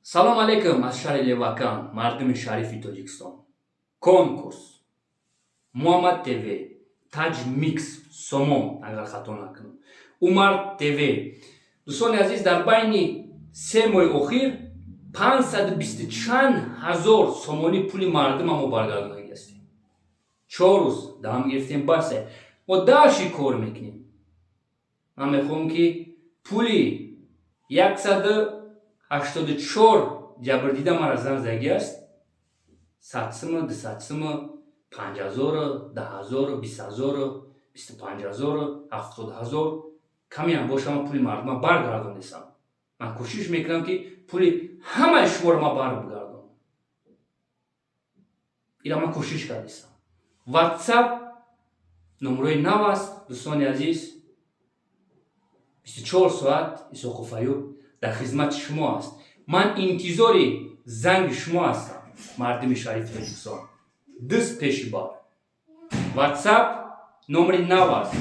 سلام علیکم از شهر لیواکان مردم شریف تاجیکستان. کنکورس محمد تیوی تاج میکس سومون اگر خطا نکنم عمر تیوی. دوستان عزیز، در بین 3 ماه اخیر 520 چند هزار سومانی پول مردم ما برگردانده هستیم. 4 روز دام گرفتیم بسه و داشی کار میکنیم. من میخوام که پولی 184 جبردیده مرا زنگ است. 100 200 5000 10000 20000 25000 70000 کمی هم باشه ما پولی مردم برگردانیستم. من کوشش میکنم که پولی همه شما رو ما برگردانم. اینا من کوشش کردم. واتساپ نمره 9 است دوستان عزیز. 24 ساعت اسوخوفایو در خدمت شما است. من انتظاری زنگ شما هستم مردم شریف تاجیکستان. دست پیش بار واتساپ نمره 9 است.